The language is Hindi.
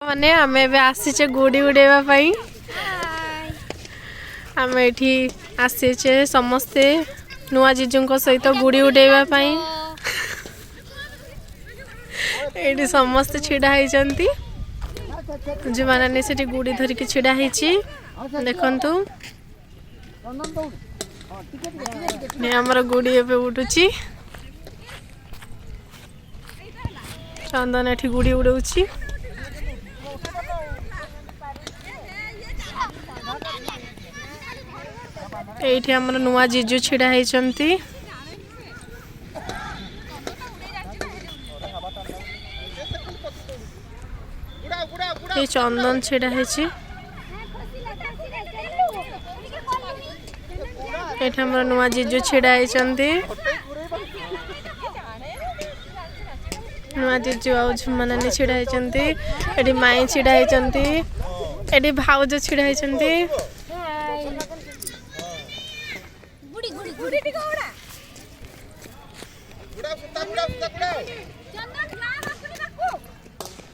माने आमे बे आसीचे गुड़ी उड़ेवा पई आमे एठी आसीचे समस्ते नुआ जीजुंको सहित गुड़ी उड़ेवा पई एठी समस्त छिड़ा होइचंती जे माने सेठी गुड़ी धरि के छिड़ा होइची देखंतु ने हमर गुड़ी एबे उठुची चंदन एठी गुड़ी उड़ौची एठी हमर नुआ जीजू छिड़ा होइचंती ये चंदन छिड़ा होइची एठी हमर नुआ जीजू छिड़ा होइचंती नुआ जीजू आउ झुमनानी छिड़ा होइचंती एठी माई छिड़ा होइचंती एठी भाउज छिड़ा होइचंती